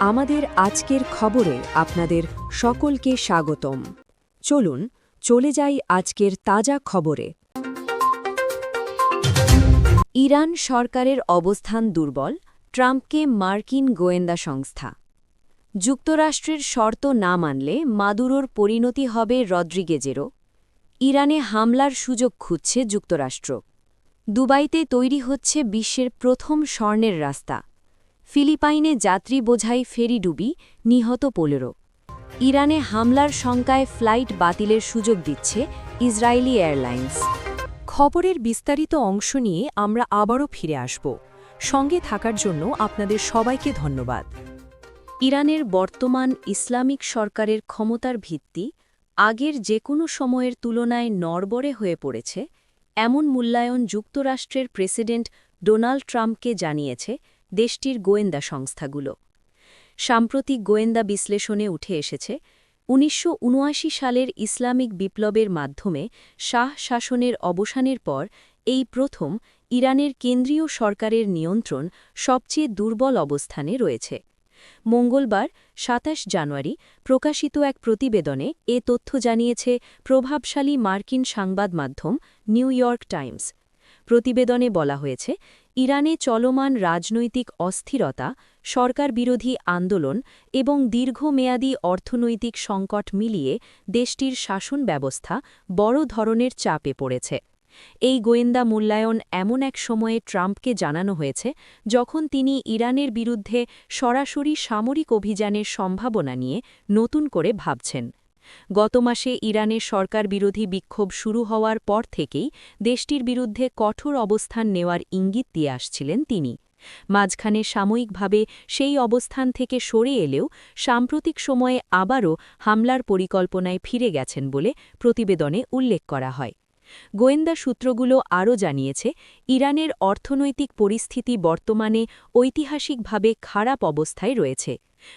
আমাদের আজকের খবরে আপনাদের সকলকে স্বাগতম। চলুন চলে যাই আজকের তাজা খবরে। ইরান সরকারের অবস্থান দুর্বল, ট্রাম্পকে মার্কিন গোয়েন্দা সংস্থা। যুক্তরাষ্ট্রের শর্ত না মানলে মাদুরোর পরিণতি হবে রদ্রিগেজেরও। ইরানে হামলার সুযোগ খুঁজছে যুক্তরাষ্ট্র। দুবাইতে তৈরি হচ্ছে বিশ্বের প্রথম স্বর্ণের রাস্তা। ফিলিপাইনে যাত্রী বোঝাই ফেরি ডুবি, নিহত ১৫। ইরানে হামলার শঙ্কায় ফ্লাইট বাতিলের সুযোগ দিচ্ছে ইসরায়েলি এয়ারলাইন্স। খবরের বিস্তারিত অংশ নিয়ে আমরা আবারও ফিরে আসব। সঙ্গে থাকার জন্য আপনাদের সবাইকে ধন্যবাদ। ইরানের বর্তমান ইসলামিক সরকারের ক্ষমতার ভিত্তি আগের যে কোনো সময়ের তুলনায় নড়বড়ে হয়ে পড়েছে, এমন মূল্যায়ন যুক্তরাষ্ট্রের প্রেসিডেন্ট ডোনাল্ড ট্রাম্পকে জানিয়েছে দেশটির গোয়েন্দা সংস্থাগুলো। সাম্প্রতিক গোয়েন্দা বিশ্লেষণে উঠে এসেছে ১৯৭৯ সালের ইসলামিক বিপ্লবের মাধ্যমে শাহ শাসনের অবসানের পর এই প্রথম ইরানের কেন্দ্রীয় সরকারের নিয়ন্ত্রণ সবচেয়ে দুর্বল অবস্থানে রয়েছে। মঙ্গলবার ২৭ জানুয়ারি প্রকাশিত এক প্রতিবেদনে এ তথ্য জানিয়েছে প্রভাবশালী মার্কিন সংবাদ মাধ্যম নিউ ইয়র্ক টাইমস। প্রতিবেদনে বলা হয়েছে, ইরানে চলমান রাজনৈতিক অস্থিরতা, সরকার বিরোধী আন্দোলন এবং দীর্ঘমেয়াদী অর্থনৈতিক সংকট মিলিয়ে দেশটির শাসন ব্যবস্থা বড় ধরনের চাপে পড়েছে। এই গোয়েন্দা মূল্যায়ন এমন এক সময়ে ট্রাম্পকে জানানো হয়েছে যখন তিনি ইরানের বিরুদ্ধে সরাসরি সামরিক অভিযানের সম্ভাবনা নিয়ে নতুন করে ভাবছেন। গত মাসে ইরানের সরকার বিরোধী বিক্ষোভ শুরু হওয়ার পর থেকেই দেশটির বিরুদ্ধে কঠোর অবস্থান নেওয়ার ইঙ্গিত দিয়ে আসছিলেন তিনি। মাঝখানে সাময়িকভাবে সেই অবস্থান থেকে সরে এলেও সাম্প্রতিক সময়ে আবারও হামলার পরিকল্পনায় ফিরে গেছেন বলে প্রতিবেদনে উল্লেখ করা হয়। গোয়েন্দা সূত্রগুলো আরও জানিয়েছে, ইরানের অর্থনৈতিক পরিস্থিতি বর্তমানে ঐতিহাসিকভাবে খারাপ অবস্থায় রয়েছে।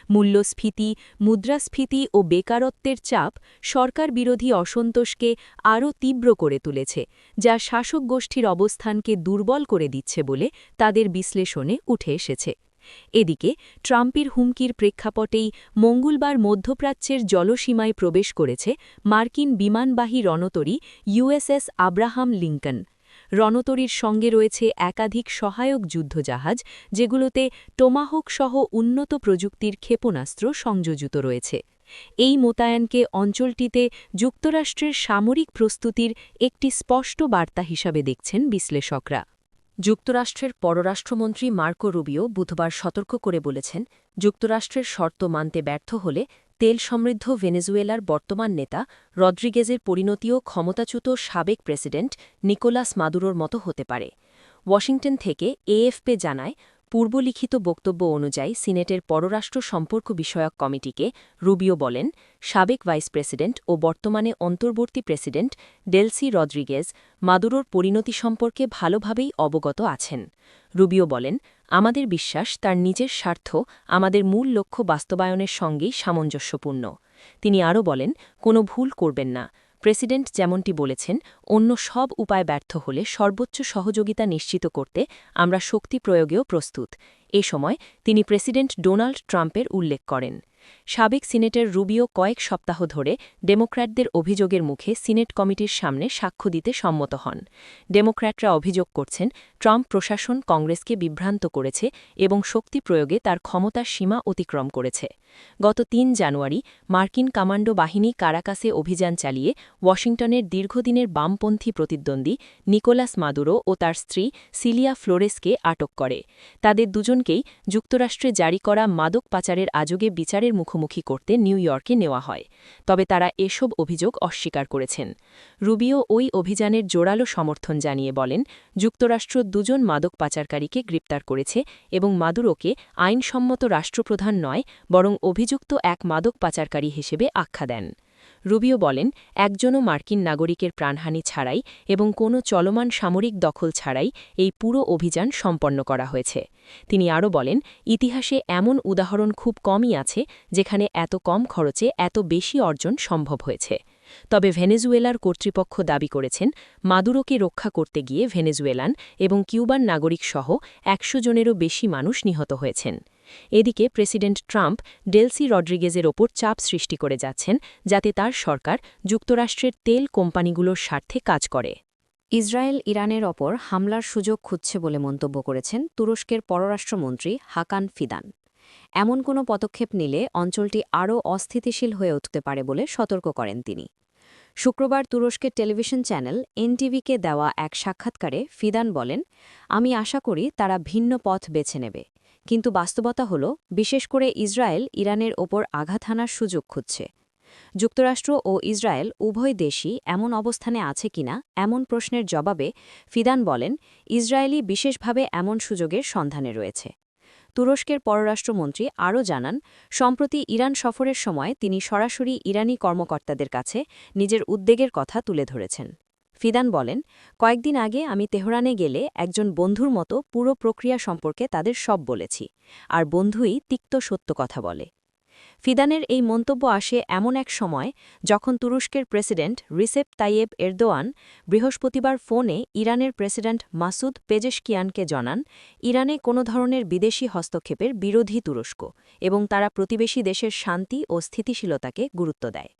মূল্যস্ফীতি, মুদ্রাস্ফীতি ও বেকারত্বের চাপ সরকার বিরোধী অসন্তোষকে আরও তীব্র করে তুলেছে, যা শাসক গোষ্ঠীর অবস্থানকে দুর্বল করে দিচ্ছে বলে তাদের বিশ্লেষণে উঠে এসেছে। এদিকে ট্রাম্পের হুমকির প্রেক্ষাপটেই মঙ্গলবার মধ্যপ্রাচ্যের জলসীমায় প্রবেশ করেছে মার্কিন বিমানবাহী রণতরী ইউএসএস আব্রাহাম লিঙ্কন। রণতরীর সঙ্গে রয়েছে একাধিক সহায়ক যুদ্ধজাহাজ, যেগুলোতে টোমাহক সহ উন্নত প্রযুক্তির ক্ষেপণাস্ত্র সংযোজিত রয়েছে। এই মোতায়েনকে অঞ্চলটিতে যুক্তরাষ্ট্রের সামরিক প্রস্তুতির একটি স্পষ্ট বার্তা হিসাবে দেখছেন বিশ্লেষকরা। যুক্তরাষ্ট্রের পররাষ্ট্রমন্ত্রী মার্কো রুবিও বুধবার সতর্ক করে বলেছেন, যুক্তরাষ্ট্রের শর্ত মানতে ব্যর্থ হলে তেল সমৃদ্ধ ভেনেজুয়েলার বর্তমান নেতা রদ্রিগেজের পরিণতিও ক্ষমতাচ্যুত সাবেক প্রেসিডেন্ট নিকোলাস মাদুরোর মতো হতে পারে। ওয়াশিংটন থেকে এএফপি জানায়, পূর্বলিখিত বক্তব্য অনুযায়ী সিনেটের পররাষ্ট্র সম্পর্ক বিষয়ক কমিটিকে রুবিও বলেন, সাবেক ভাইস প্রেসিডেন্ট ও বর্তমানে অন্তর্বর্তী প্রেসিডেন্ট ডেলসি রদ্রিগেজ মাদুরোর পরিণতি সম্পর্কে ভালোভাবেই অবগত আছেন। রুবিও বলেন, আমাদের বিশ্বাস তার নিজের স্বার্থ আমাদের মূল লক্ষ্য বাস্তবায়নের সঙ্গেই সামঞ্জস্যপূর্ণ। তিনি আরও বলেন, কোনো ভুল করবেন না। প্রেসিডেন্ট যেমনটি বলেছেন, অন্য সব উপায় ব্যর্থ হলে সর্বোচ্চ সহযোগিতা নিশ্চিত করতে আমরা শক্তি প্রয়োগেও প্রস্তুত। এ সময় তিনি প্রেসিডেন্ট ডোনাল্ড ট্রাম্পের উল্লেখ করেন। সাবেক সিনেটের রুবিও কয়েক সপ্তাহ ধরে ডেমোক্র্যাটদের অভিযোগের মুখে সিনেট কমিটির সামনে সাক্ষ্য দিতে সম্মত হন। ডেমোক্র্যাটরা অভিযোগ করছেন, ট্রাম্প প্রশাসন কংগ্রেসকে বিভ্রান্ত করেছে এবং শক্তি প্রয়োগে তার ক্ষমতার সীমা অতিক্রম করেছে। গত ৩ জানুয়ারি মার্কিন কমান্ডো বাহিনী কারাকাসে অভিযান চালিয়ে ওয়াশিংটনের দীর্ঘদিনের বামপন্থী প্রতিদ্বন্দ্বী নিকোলাস মাদুরো ও তার স্ত্রী সিলিয়া ফ্লোরেসকে আটক করে। তাদের দুজনকেই যুক্তরাষ্ট্রে জারি করা মাদক পাচারের আযোগে বিচারের মুখোমুখি করতে নিউ ইয়র্কে নেওয়া হয়। তবে তারা এসব অভিযোগ অস্বীকার করেছেন। রুবিও ওই অভিযানের জোরালো সমর্থন জানিয়ে বলেন, যুক্তরাষ্ট্র ২ জন মাদক পাচারকারীকে গ্রেপ্তার করেছে এবং মাদুরোকে আইনসম্মত রাষ্ট্রপ্রধান নয় বরং অভিযুক্ত এক মাদক পাচারকারী হিসেবে আখ্যা দেন। রুবিও বলেন, একজনও মার্কিন নাগরিকের প্রাণহানি ছাড়াই এবং কোনো চলমান সামরিক দখল ছাড়াই এই পুরো অভিযান সম্পন্ন করা হয়েছে। তিনি আরও বলেন, ইতিহাসে এমন উদাহরণ খুব কমই আছে যেখানে এত কম খরচে এত বেশি অর্জন সম্ভব হয়েছে। তবে ভেনেজুয়েলার কর্তৃপক্ষ দাবি করেছেন, মাদুরোকে রক্ষা করতে গিয়ে ভেনেজুয়েলান এবং কিউবান নাগরিকসহ ১০০ জনেরও বেশি মানুষ নিহত হয়েছেন। এদিকে প্রেসিডেন্ট ট্রাম্প ডেলসি রড্রিগেজের ওপর চাপ সৃষ্টি করে যাচ্ছেন যাতে তার সরকার যুক্তরাষ্ট্রের তেল কোম্পানিগুলোর স্বার্থে কাজ করে। ইসরায়েল ইরানের ওপর হামলার সুযোগ খুঁজছে বলে মন্তব্য করেছেন তুরস্কের পররাষ্ট্রমন্ত্রী হাকান ফিদান। এমন কোনো পদক্ষেপ নিলে অঞ্চলটি আরও অস্থিতিশীল হয়ে উঠতে পারে বলে সতর্ক করেন তিনি। শুক্রবার তুরস্কের টেলিভিশন চ্যানেল এনটিভিকে দেওয়া এক সাক্ষাৎকারে ফিদান বলেন, আমি আশা করি তারা ভিন্ন পথ বেছে নেবে, কিন্তু বাস্তবতা হল বিশেষ করে ইসরায়েল ইরানের ওপর আঘাত হানার সুযোগ খুঁজছে। যুক্তরাষ্ট্র ও ইসরায়েল উভয় দেশই এমন অবস্থানে আছে কিনা এমন প্রশ্নের জবাবে ফিদান বলেন, ইসরায়েলি বিশেষভাবে এমন সুযোগের সন্ধানে রয়েছে। তুরস্কের পররাষ্ট্রমন্ত্রী আরও জানান, সম্প্রতি ইরান সফরের সময় তিনি সরাসরি ইরানি কর্মকর্তাদের কাছে নিজের উদ্বেগের কথা তুলে ধরেছেন। ফিদান বলেন, কয়েকদিন আগে আমি তেহরানে গেলে একজন বন্ধুর মতো পুরো প্রক্রিয়া সম্পর্কে তাদের সব বলেছি, আর বন্ধুই তিক্ত সত্য কথা বলে। ফিদানের এই মন্তব্য আসে এমন এক সময় যখন তুরস্কের প্রেসিডেন্ট রিসেপ তাইয়েব এরদোয়ান বৃহস্পতিবার ফোনে ইরানের প্রেসিডেন্ট মাসুদ পেজেশকিয়ানকে জানান, ইরানে কোনো ধরনের বিদেশি হস্তক্ষেপের বিরোধী তুরস্ক এবং তারা প্রতিবেশী দেশের শান্তি ও স্থিতিশীলতাকে গুরুত্ব দেয়।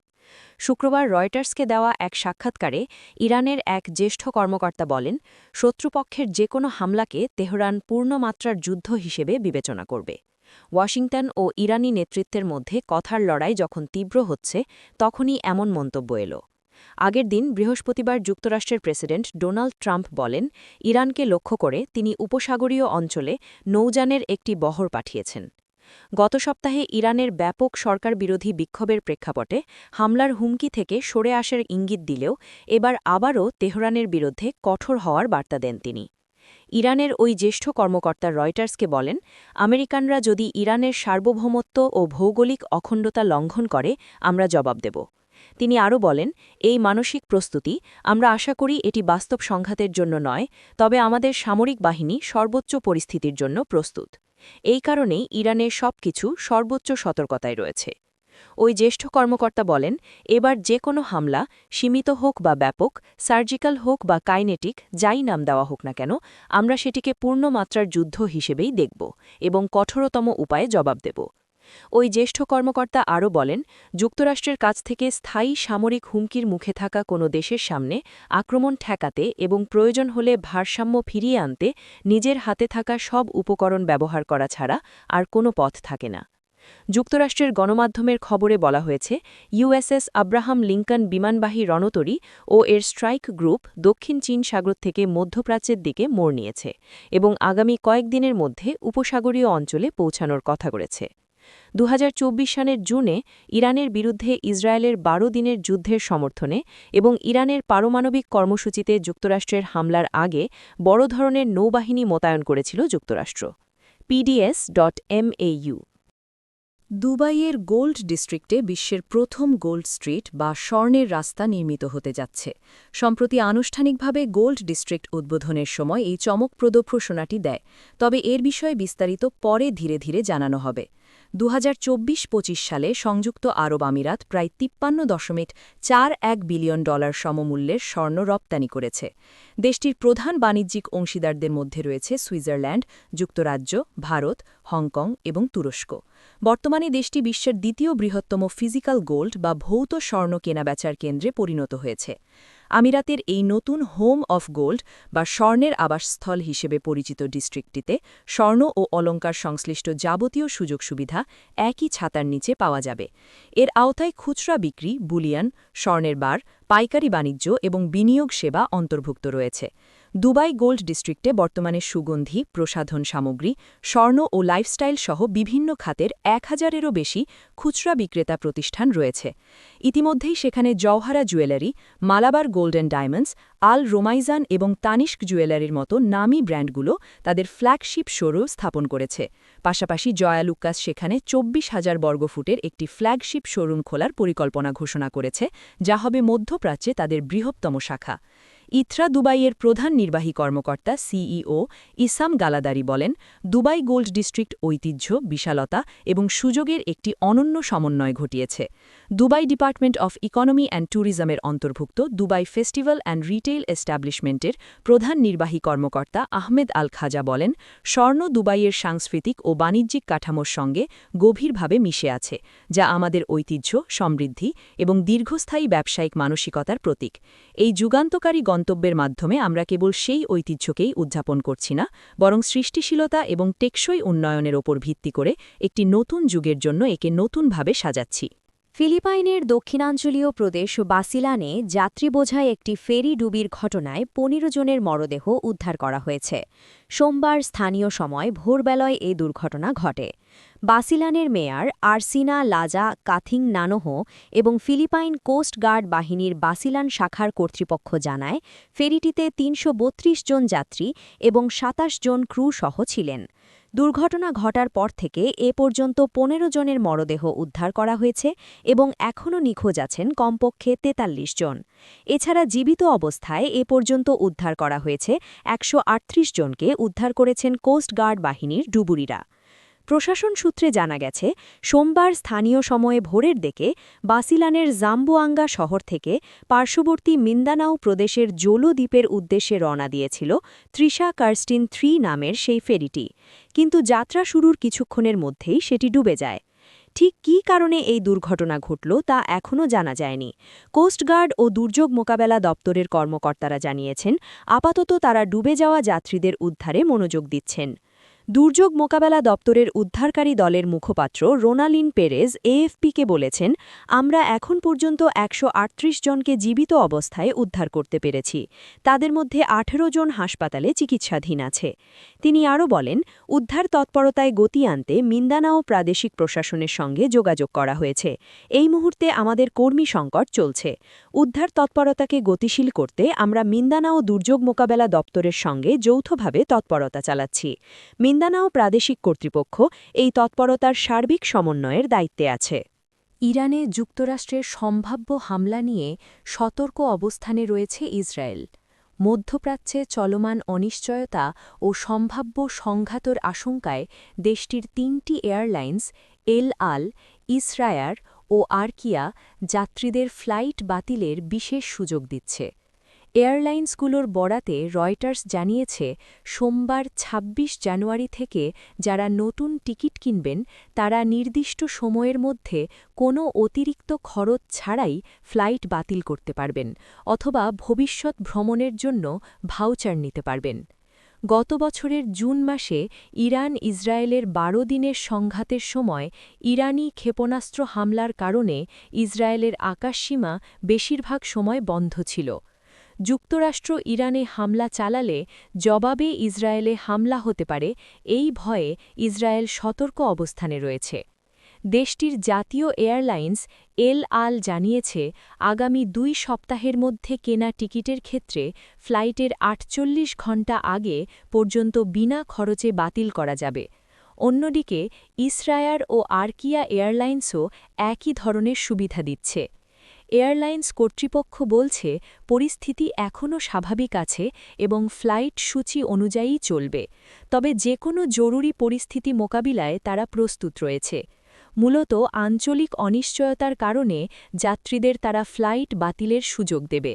শুক্রবার রয়টার্সকে দেওয়া এক সাক্ষাৎকারে ইরানের এক জ্যেষ্ঠ কর্মকর্তা বলেন, শত্রুপক্ষের যে কোনো হামলাকে তেহরান পূর্ণমাত্রার যুদ্ধ হিসেবে বিবেচনা করবে। ওয়াশিংটন ও ইরানি নেতৃত্বের মধ্যে কথার লড়াই যখন তীব্র হচ্ছে তখনই এমন মন্তব্য এল। আগের দিন বৃহস্পতিবার যুক্তরাষ্ট্রের প্রেসিডেন্ট ডোনাল্ড ট্রাম্প বলেন, ইরানকে লক্ষ্য করে তিনি উপসাগরীয় অঞ্চলে নৌযানের একটি বহর পাঠিয়েছেন। গত সপ্তাহে ইরানের ব্যাপক সরকার বিরোধী বিক্ষোভের প্রেক্ষাপটে হামলার হুমকি থেকে সরে আসার ইঙ্গিত দিলেও এবার আবারও তেহরানের বিরুদ্ধে কঠোর হওয়ার বার্তা দেন তিনি। ইরানের ওই জ্যেষ্ঠ কর্মকর্তা রয়টার্সকে বলেন, আমেরিকানরা যদি ইরানের সার্বভৌমত্ব ও ভৌগোলিক অখণ্ডতা লঙ্ঘন করে আমরা জবাব দেব। তিনি আরও বলেন, এই মানসিক প্রস্তুতি, আমরা আশা করি এটি বাস্তব সংঘাতের জন্য নয়, তবে আমাদের সামরিক বাহিনী সর্বোচ্চ পরিস্থিতির জন্য প্রস্তুত। এই কারণেই ইরানের সবকিছু সর্বোচ্চ সতর্কতায় রয়েছে। ওই জ্যেষ্ঠ কর্মকর্তা বলেন, এবার যে কোনো হামলা, সীমিত হোক বা ব্যাপক, সার্জিক্যাল হোক বা কাইনেটিক, যাই নাম দেওয়া হোক না কেন, আমরা সেটিকে পূর্ণমাত্রার যুদ্ধ হিসেবেই দেখব এবং কঠোরতম উপায়ে জবাব দেব। ওই জ্যেষ্ঠ কর্মকর্তা আরও বলেন, যুক্তরাষ্ট্রের কাছ থেকে স্থায়ী সামরিক হুমকির মুখে থাকা কোনো দেশের সামনে আক্রমণ ঠেকাতে এবং প্রয়োজন হলে ভারসাম্য ফিরিয়ে আনতে নিজের হাতে থাকা সব উপকরণ ব্যবহার করা ছাড়া আর কোনো পথ থাকে না। যুক্তরাষ্ট্রের গণমাধ্যমের খবরে বলা হয়েছে, ইউএসএস আব্রাহাম লিঙ্কন বিমানবাহী রণতরী ও এর স্ট্রাইক গ্রুপ দক্ষিণ চীন সাগর থেকে মধ্যপ্রাচ্যের দিকে মোড় নিয়েছে এবং আগামী কয়েকদিনের মধ্যে উপসাগরীয় অঞ্চলে পৌঁছানোর কথা করেছে। 2024 সালের জুনে ইরানের বিরুদ্ধে ইসরায়েলের 12 দিনের যুদ্ধের সমর্থনে এবং ইরানের পারমাণবিক কর্মসূচিতে যুক্তরাষ্ট্রের হামলার আগে বড় ধরনের নৌবাহিনী মোতায়েন করেছিল যুক্তরাষ্ট্র। PDS.MAU। দুবাইয়ের গোল্ড ডিস্ট্রিক্টে বিশ্বের প্রথম গোল্ড স্ট্রিট বা স্বর্ণের রাস্তা নির্মিত হতে যাচ্ছে। সম্প্রতি আনুষ্ঠানিকভাবে গোল্ড ডিস্ট্রিক্ট উদ্বোধনের সময় এই চমকপ্রদ ঘোষণাটি দেয়, তবে এর বিষয়ে বিস্তারিত পরে ধীরে ধীরে জানানো হবে। 2024-25 সালে সংযুক্ত আরব আমিরাত প্রায় 53.41 বিলিয়ন ডলার সমমূল্যের স্বর্ণ রপ্তানি করেছে। দেশটির প্রধান বাণিজ্যিক অংশীদারদের মধ্যে রয়েছে সুইজারল্যান্ড, যুক্তরাজ্য, ভারত, হংকং এবং তুরস্ক। বর্তমানে দেশটি বিশ্বের দ্বিতীয় বৃহত্তম ফিজিক্যাল গোল্ড বা ভৌত স্বর্ণ কেনাবেচার কেন্দ্রে পরিণত হয়েছে। আমিরাতের এই নতুন হোম অফ গোল্ড বা স্বর্ণের আবাসস্থল হিসেবে পরিচিত ডিস্ট্রিক্টটিতে স্বর্ণ ও অলংকার সংশ্লিষ্ট যাবতীয় সুযোগ সুবিধা একই ছাতার নিচে পাওয়া যাবে। এর আওতায় খুচরা বিক্রি, বুলিয়ান, স্বর্ণের বার, পাইকারি বাণিজ্য এবং বিনিয়োগ সেবা অন্তর্ভুক্ত রয়েছে। দুবাই গোল্ড ডিস্ট্রিক্টে বর্তমানে সুগন্ধি, প্রসাধন সামগ্রী, স্বর্ণ ও লাইফস্টাইল সহ বিভিন্ন খাতের 1000-এরও বেশি খুচরা বিক্রেতা প্রতিষ্ঠান রয়েছে। ইতিমধ্যেই সেখানে Jawhara jewellery, Malabar gold and diamonds, Al Romaizan এবং তানিস্ক জুয়েলারির মতো নামী ব্র্যান্ডগুলো তাদের ফ্ল্যাগশিপ শোরুম স্থাপন করেছে। পাশাপাশি জয়া লুকাস সেখানে 24,000 বর্গফুটের একটি ফ্ল্যাগশিপ শোরুম খোলার পরিকল্পনা ঘোষণা করেছে, যা হবে মধ্যপ্রাচ্যে তাদের বৃহত্তম শাখা। ইথরা দুবাইয়ের প্রধান নির্বাহী কর্মকর্তা সিইও ইসাম গালাদারি বলেন, দুবাই গোল্ড ডিস্ট্রিক্ট ঐতিহ্য, বিশালতা এবং সুযোগের একটি অনন্য সমন্বয় ঘটিয়েছে। Dubai department of economy and ট্যুরিজমের অন্তর্ভুক্ত দুবাই ফেস্টিভ্যাল অ্যান্ড রিটেইল এস্টাবলিশমেন্টের প্রধান নির্বাহী কর্মকর্তা আহমেদ আল খাজা বলেন, স্বর্ণ দুবাইয়ের সাংস্কৃতিক ও বাণিজ্যিক কাঠামোর সঙ্গে গভীরভাবে মিশে আছে, যা আমাদের ঐতিহ্য, সমৃদ্ধি এবং দীর্ঘস্থায়ী ব্যবসায়িক মানসিকতার প্রতীক। এই যুগান্তকারী গন্তব্যের মাধ্যমে আমরা কেবল সেই ঐতিহ্যকেই উদযাপন করছি না, বরং সৃষ্টিশীলতা এবং টেকসই উন্নয়নের ওপর ভিত্তি করে একটি নতুন যুগের জন্য একে নতুনভাবে সাজাচ্ছি। ফিলিপাইনের দক্ষিণাঞ্চলীয় প্রদেশ বাসিলানে যাত্রীবোঝাই একটি ফেরি ডুবির ঘটনায় ১৫ জনের মরদেহ উদ্ধার করা হয়েছে। সোমবার স্থানীয় সময় ভোরবেলায় এই দুর্ঘটনা ঘটে। বাসিলানের মেয়র আরসিনা লাজা কাথিং নানোহো এবং ফিলিপাইন কোস্ট গার্ড বাহিনীর বাসিলান শাখার কর্তৃপক্ষ জানায়, ফেরিটিতে ৩৩২ জন যাত্রী এবং ২৭ জন ক্রু সহ ছিলেন। দুর্ঘটনা ঘটার পর থেকে এ পর্যন্ত ১৫ জনের মরদেহ উদ্ধার করা হয়েছে এবং এখনও নিখোঁজ আছেন কমপক্ষে ৪৩ জন। এছাড়া জীবিত অবস্থায় এ পর্যন্ত উদ্ধার করা হয়েছে ১৩৮ জনকে উদ্ধার করেছেন কোস্ট গার্ড বাহিনীর ডুবুরিরা। প্রশাসন সূত্রে জানা গেছে, সোমবার স্থানীয় সময়ে ভোরের দিকে বাসিলানের জাম্বোয়াঙ্গা শহর থেকে পার্শ্ববর্তী মিন্দানাও প্রদেশের জোলো দ্বীপের উদ্দেশ্যে রওনা দিয়েছিল তৃষা কার্স্টিন ৩ নামের সেই ফেরিটি, কিন্তু যাত্রা শুরুর কিছুক্ষণের মধ্যেই সেটি ডুবে যায়। ঠিক কী কারণে এই দুর্ঘটনা ঘটল তা এখনও জানা যায়নি। কোস্টগার্ড ও দুর্যোগ মোকাবেলা দপ্তরের কর্মকর্তারা জানিয়েছেন, আপাতত তারা ডুবে যাওয়া যাত্রীদের উদ্ধারে মনোযোগ দিচ্ছেন। দুর্যোগ মোকাবেলা দপ্তরের উদ্ধারকারী দলের মুখপাত্র রোনালিন পেরেজ এএফপিকে বলেছেন, আমরা এখন পর্যন্ত ১৩৮ জনকে জীবিত অবস্থায় উদ্ধার করতে পেরেছি। তাদের মধ্যে ১৮ জন হাসপাতালে চিকিৎসাধীন আছে। তিনি আরও বলেন, উদ্ধার তৎপরতায় গতি আনতে মিন্দানাও প্রাদেশিক প্রশাসনের সঙ্গে যোগাযোগ করা হয়েছে। এই মুহূর্তে আমাদের কর্মী সংকট চলছে। উদ্ধার তৎপরতাকে গতিশীল করতে আমরা মিন্দানাও দুর্যোগ মোকাবেলা দপ্তরের সঙ্গে যৌথভাবে তৎপরতা চালাচ্ছি। মিন্দানাও প্রাদেশিক কর্তৃপক্ষ এই তৎপরতার সার্বিক সমন্বয়ের দায়িত্বে আছে। ইরানে যুক্তরাষ্ট্রের সম্ভাব্য হামলা নিয়ে সতর্ক অবস্থানে রয়েছে ইসরায়েল। মধ্যপ্রাচ্যে চলমান অনিশ্চয়তা ও সম্ভাব্য সংঘাতের আশঙ্কায় দেশটির ৩টি এয়ারলাইন্স এল আল, ইসরায়ার ও আরকিয়া যাত্রীদের ফ্লাইট বাতিলের বিশেষ সুযোগ দিচ্ছে। এয়ারলাইন্সগুলোর বরাতে রয়টার্স জানিয়েছে, সোমবার ২৬ জানুয়ারি থেকে যারা নতুন টিকিট কিনবেন তারা নির্দিষ্ট সময়ের মধ্যে কোনো অতিরিক্ত খরচ ছাড়াই ফ্লাইট বাতিল করতে পারবেন অথবা ভবিষ্যৎ ভ্রমণের জন্য ভাউচার নিতে পারবেন। গত বছরের জুন মাসে ইরান ইসরায়েলের ১২ দিনের সংঘাতের সময় ইরানি ক্ষেপণাস্ত্র হামলার কারণে ইসরায়েলের আকাশসীমা বেশিরভাগ সময় বন্ধ ছিল। যুক্তরাষ্ট্র ইরানে হামলা চালালে জবাবে ইসরায়েলে হামলা হতে পারে, এই ভয়ে ইসরায়েল সতর্ক অবস্থানে রয়েছে। দেশটির জাতীয় এয়ারলাইন্স এল আল জানিয়েছে, আগামী ২ সপ্তাহের মধ্যে কেনা টিকিটের ক্ষেত্রে ফ্লাইটের ৪৮ ঘণ্টা আগে পর্যন্ত বিনা খরচে বাতিল করা যাবে। অন্যদিকে ইসরায়ার ও আরকিয়া এয়ারলাইন্সও একই ধরনের সুবিধা দিচ্ছে। এয়ারলাইন্স কর্তৃপক্ষ বলছে, পরিস্থিতি এখনও স্বাভাবিক আছে এবং ফ্লাইট সূচি অনুযায়ী চলবে, তবে যে কোনো জরুরি পরিস্থিতি মোকাবিলায় তারা প্রস্তুত রয়েছে। মূলত আঞ্চলিক অনিশ্চয়তার কারণে যাত্রীদের তারা ফ্লাইট বাতিলের সুযোগ দেবে।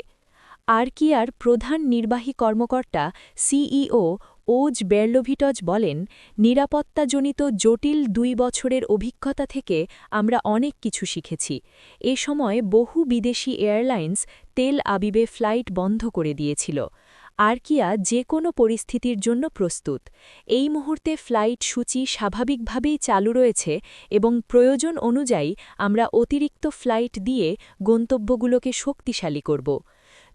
আরকিয়ার প্রধান নির্বাহী কর্মকর্তা সিইও ওজ বেরলোভিটজ বলেন, নিরাপত্তাজনিত জটিল ২ বছরের অভিজ্ঞতা থেকে আমরা অনেক কিছু শিখেছি। এ সময় বহু বিদেশি এয়ারলাইন্স তেল আবিবে ফ্লাইট বন্ধ করে দিয়েছিল। আরকিয়া যে কোনো পরিস্থিতির জন্য প্রস্তুত। এই মুহূর্তে ফ্লাইট সূচি স্বাভাবিকভাবেই চালু রয়েছে এবং প্রয়োজন অনুযায়ী আমরা অতিরিক্ত ফ্লাইট দিয়ে গন্তব্যগুলোকে শক্তিশালী করব।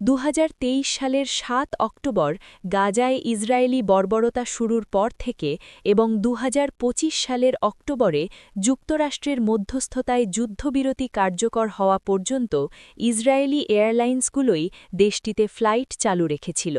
২০২৩ সালের ৭ অক্টোবর গাজায় ইসরায়েলি বর্বরতা শুরুর পর থেকে এবং ২০২৫ সালের অক্টোবরে যুক্তরাষ্ট্রের মধ্যস্থতায় যুদ্ধবিরতি কার্যকর হওয়া পর্যন্ত ইসরায়েলি এয়ারলাইন্সগুলোই দেশটিতে ফ্লাইট চালু রেখেছিল।